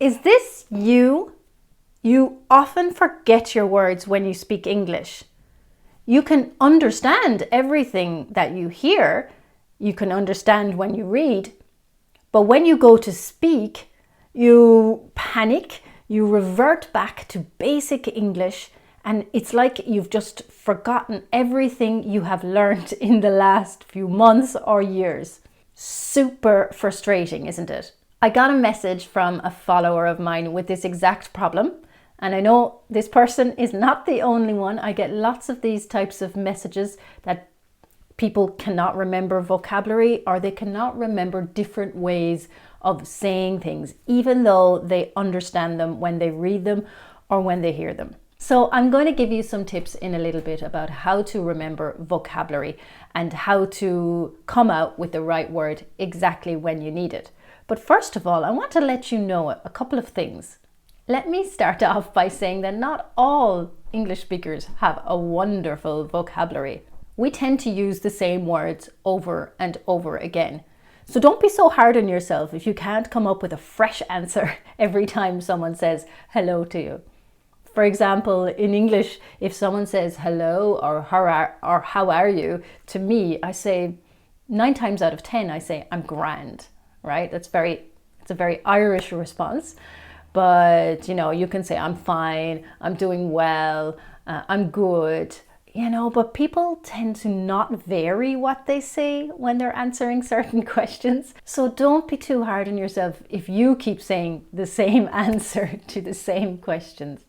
Is this you? You often forget your words when you speak English. You can understand everything that you hear. You can understand when you read. But when you go to speak, you panic, you revert back to basic English, and it's like you've just forgotten everything you have learned in the last few months or years. Super frustrating, isn't it? I got a message from a follower of mine with this exact problem. And I know this person is not the only one. I get lots of these types of messages that people cannot remember vocabulary, or they cannot remember different ways of saying things, even though they understand them when they read them or when they hear them. So I'm going to give you some tips in a little bit about how to remember vocabulary and how to come out with the right word exactly when you need it. But first of all, I want to let you know a couple of things. Let me start off by saying that not all English speakers have a wonderful vocabulary. We tend to use the same words over and over again. So don't be so hard on yourself if you can't come up with a fresh answer every time someone says hello to you. For example, in English, if someone says hello or how are you, to me, I say 9 times out of 10, I say I'm grand, right? It's a very Irish response. But, you can say, I'm fine, I'm doing well, I'm good, but people tend to not vary what they say when they're answering certain questions. So don't be too hard on yourself if you keep saying the same answer to the same questions.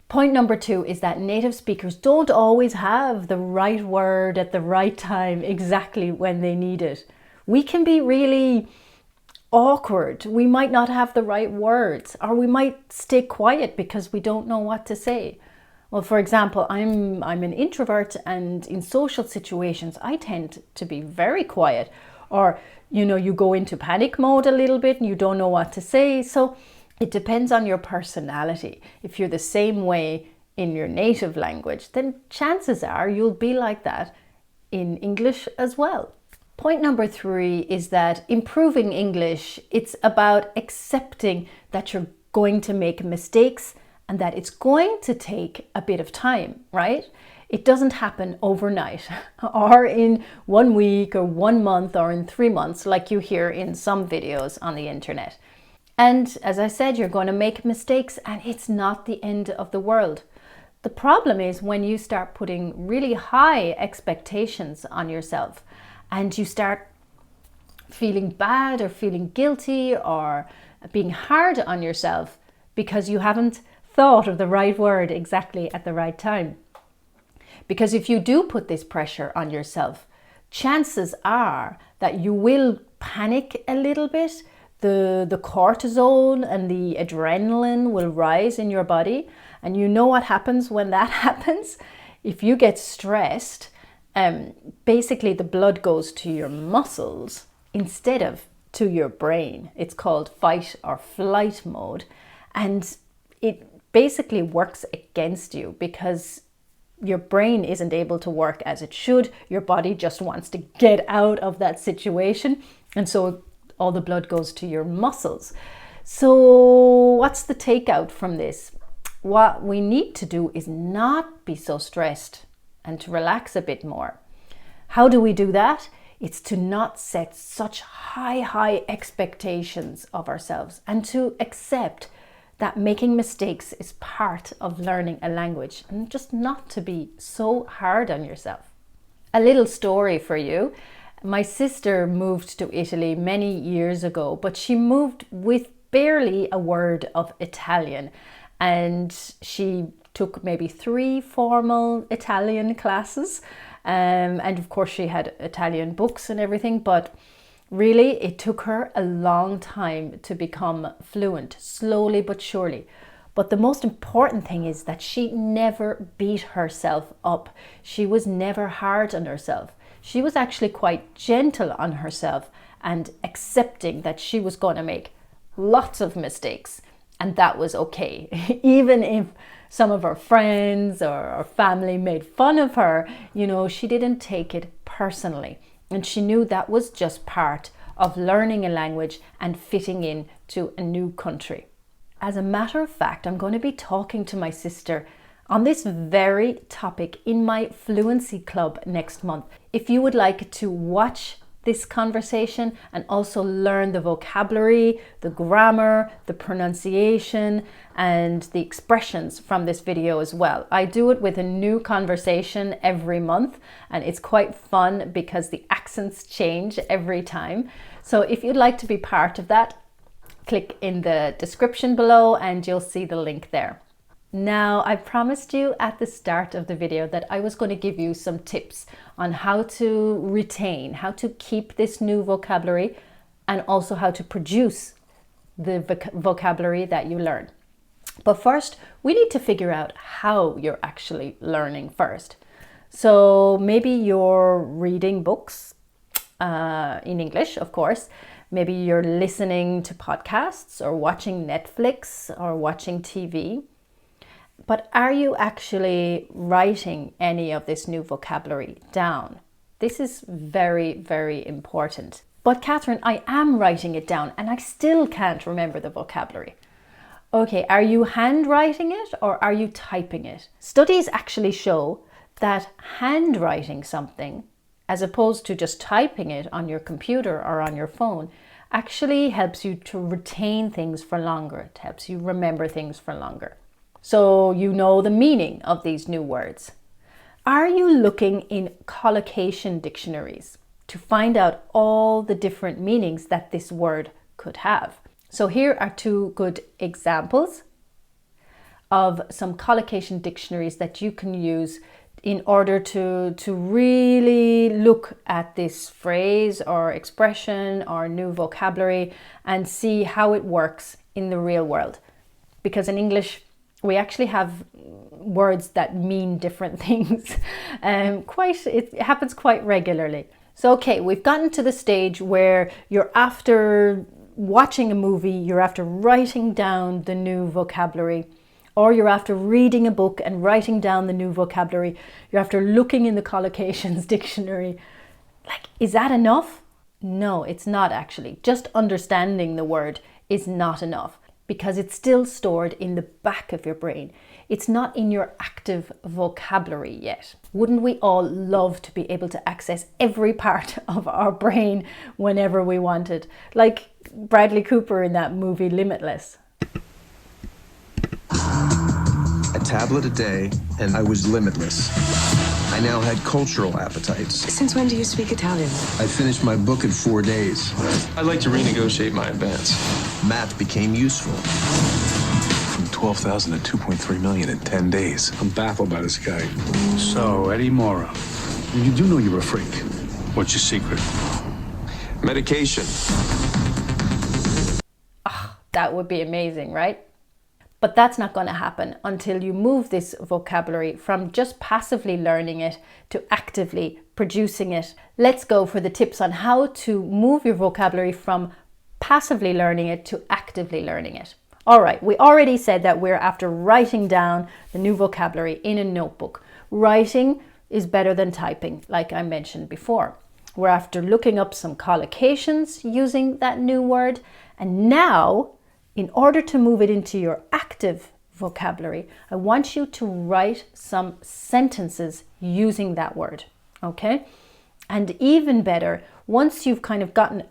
Point number 2 is that native speakers don't always have the right word at the right time exactly when they need it. We can be really awkward. We might not have the right words, or we might stay quiet because we don't know what to say. Well, for example, I'm an introvert, and in social situations I tend to be very quiet, or you go into panic mode a little bit and you don't know what to say. So it depends on your personality. If you're the same way in your native language, then chances are you'll be like that in English as well. Point number 3 is that improving English, it's about accepting that you're going to make mistakes and that it's going to take a bit of time, right? It doesn't happen overnight or in 1 week or 1 month or in 3 months like you hear in some videos on the internet. And as I said, you're going to make mistakes, and it's not the end of the world. The problem is when you start putting really high expectations on yourself and you start feeling bad or feeling guilty or being hard on yourself because you haven't thought of the right word exactly at the right time. Because if you do put this pressure on yourself, chances are that you will panic a little bit. The cortisol and the adrenaline will rise in your body. And you know what happens when that happens? If you get stressed, basically the blood goes to your muscles instead of to your brain. It's called fight or flight mode. And it basically works against you because your brain isn't able to work as it should. Your body just wants to get out of that situation. And so all the blood goes to your muscles. So what's the takeout from this? What we need to do is not be so stressed and to relax a bit more. How do we do that? It's to not set such high expectations of ourselves and to accept that making mistakes is part of learning a language, and just not to be so hard on yourself. A little story for you. My sister moved to Italy many years ago, but she moved with barely a word of Italian, and she took maybe 3 formal Italian classes, and of course she had Italian books and everything, but really it took her a long time to become fluent, slowly but surely. But the most important thing is that she never beat herself up. She was never hard on herself. She was actually quite gentle on herself and accepting that she was going to make lots of mistakes, and that was okay. Even if some of her friends or family made fun of her, she didn't take it personally. And she knew that was just part of learning a language and fitting in to a new country. As a matter of fact, I'm going to be talking to my sister on this very topic in my Fluency Club next month. If you would like to watch this conversation and also learn the vocabulary, the grammar, the pronunciation, and the expressions from this video as well. I do it with a new conversation every month, and it's quite fun because the accents change every time. So if you'd like to be part of that, click in the description below and you'll see the link there. Now, I promised you at the start of the video that I was going to give you some tips on how to retain, how to keep this new vocabulary, and also how to produce the vocabulary that you learn. But first, we need to figure out how you're actually learning first. So maybe you're reading books in English, of course. Maybe you're listening to podcasts or watching Netflix or watching TV. But are you actually writing any of this new vocabulary down? This is very, very important. But Kathryn, I am writing it down and I still can't remember the vocabulary. Okay, are you handwriting it or are you typing it? Studies actually show that handwriting something, as opposed to just typing it on your computer or on your phone, actually helps you to retain things for longer. It helps you remember things for longer. So you know the meaning of these new words. Are you looking in collocation dictionaries to find out all the different meanings that this word could have? So here are two good examples of some collocation dictionaries that you can use in order to really look at this phrase or expression or new vocabulary and see how it works in the real world. Because in English, we actually have words that mean different things. It happens quite regularly. So, okay, we've gotten to the stage where you're after watching a movie, you're after writing down the new vocabulary, or you're after reading a book and writing down the new vocabulary. You're after looking in the collocations dictionary. Like, is that enough? No, it's not actually. Just understanding the word is not enough, because it's still stored in the back of your brain. It's not in your active vocabulary yet. Wouldn't we all love to be able to access every part of our brain whenever we wanted? Like Bradley Cooper in that movie Limitless. A tablet a day, and I was limitless. I now had cultural appetites. Since when do you speak Italian? I finished my book in 4 days. I'd like to renegotiate my advance. Math became useful. From 12,000 to 2.3 million in 10 days. I'm baffled by this guy. So, Eddie Mora, you do know you're a freak. What's your secret? Medication. That would be amazing, right? But that's not going to happen until you move this vocabulary from just passively learning it to actively producing it. Let's go for the tips on how to move your vocabulary from passively learning it to actively learning it. All right, we already said that we're after writing down the new vocabulary in a notebook. Writing is better than typing, like I mentioned before. We're after looking up some collocations using that new word. And now, in order to move it into your active vocabulary, I want you to write some sentences using that word, okay? And even better, once you've kind of gotten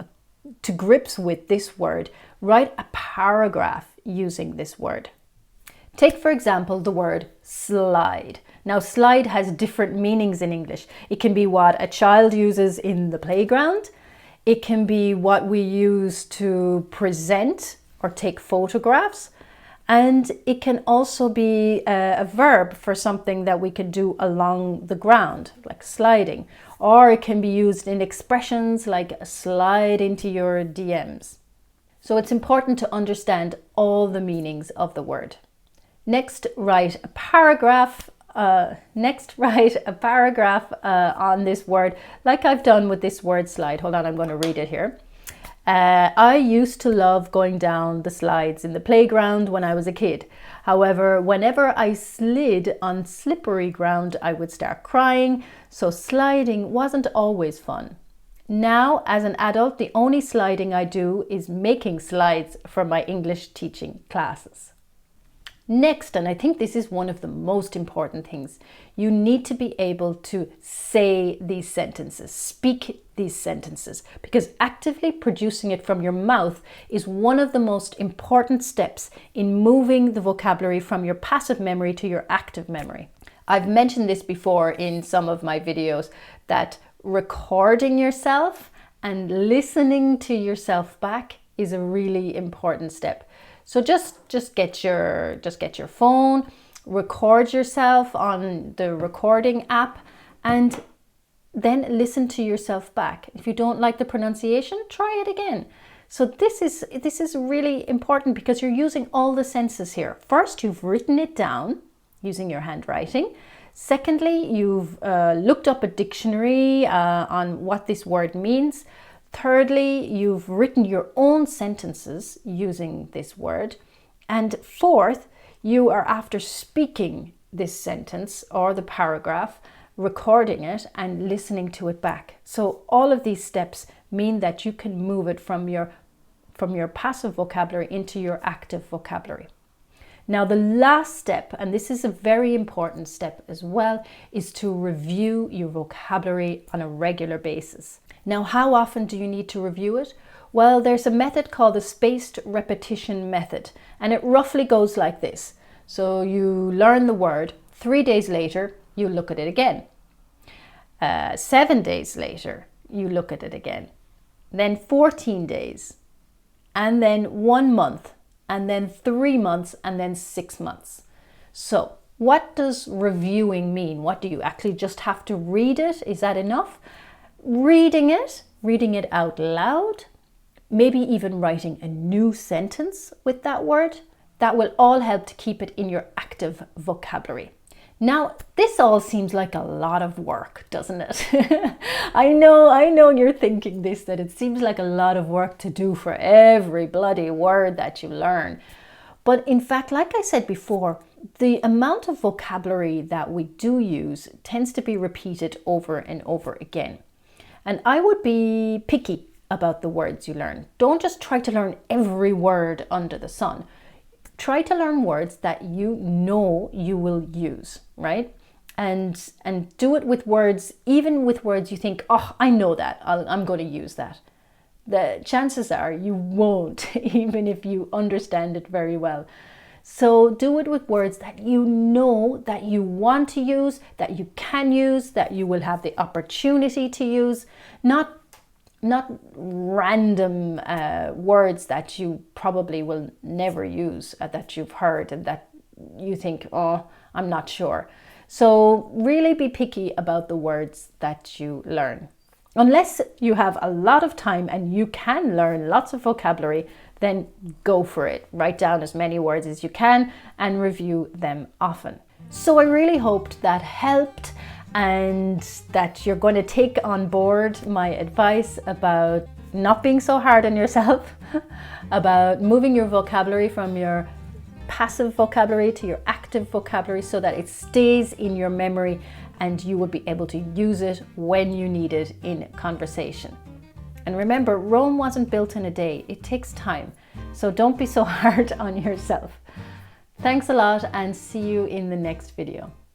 to grips with this word, write a paragraph using this word. Take, for example, the word slide. Now, slide has different meanings in English. It can be what a child uses in the playground. It can be what we use to present or take photographs. And it can also be a verb for something that we can do along the ground, like sliding. Or it can be used in expressions like slide into your DMs. So it's important to understand all the meanings of the word. Next, write a paragraph on this word, like I've done with this word slide. Hold on, I'm going to read it here. I used to love going down the slides in the playground when I was a kid. However, whenever I slid on slippery ground, I would start crying, so sliding wasn't always fun. Now, as an adult, the only sliding I do is making slides for my English teaching classes. Next, and I think this is one of the most important things, you need to be able to say these sentences, speak these sentences, because actively producing it from your mouth is one of the most important steps in moving the vocabulary from your passive memory to your active memory. I've mentioned this before in some of my videos, that recording yourself and listening to yourself back is a really important step. So just get your phone, record yourself on the recording app, and then listen to yourself back. If you don't like the pronunciation, try it again. So this is really important because you're using all the senses here. First, you've written it down using your handwriting. Secondly, you've looked up a dictionary on what this word means. Thirdly, you've written your own sentences using this word. And fourth, you are after speaking this sentence or the paragraph, recording it and listening to it back. So all of these steps mean that you can move it from your passive vocabulary into your active vocabulary. Now, the last step, and this is a very important step as well, is to review your vocabulary on a regular basis. Now, how often do you need to review it? Well, there's a method called the spaced repetition method, and it roughly goes like this. So you learn the word, 3 days later, you look at it again. 7 days later, you look at it again. Then 14 days, and then 1 month, and then 3 months, and then 6 months. So what does reviewing mean? What do you actually just have to read it? Is that enough? Reading it out loud, maybe even writing a new sentence with that word, that will all help to keep it in your active vocabulary. Now, this all seems like a lot of work, doesn't it? I know you're thinking this, that it seems like a lot of work to do for every bloody word that you learn. But in fact, like I said before, the amount of vocabulary that we do use tends to be repeated over and over again. And I would be picky about the words you learn. Don't just try to learn every word under the sun. Try to learn words that you know you will use, right? And do it with words, even with words you think, oh, I know that, I'm going to use that. The chances are you won't, even if you understand it very well. So do it with words that you know that you want to use, that you can use, that you will have the opportunity to use, not random words that you probably will never use, that you've heard and that you think, oh, I'm not sure. So really be picky about the words that you learn. Unless you have a lot of time and you can learn lots of vocabulary, then go for it. Write down as many words as you can and review them often. So I really hoped that helped, and that you're going to take on board my advice about not being so hard on yourself, about moving your vocabulary from your passive vocabulary to your active vocabulary so that it stays in your memory and you will be able to use it when you need it in conversation. And remember, Rome wasn't built in a day. It takes time. So don't be so hard on yourself. Thanks a lot, and see you in the next video.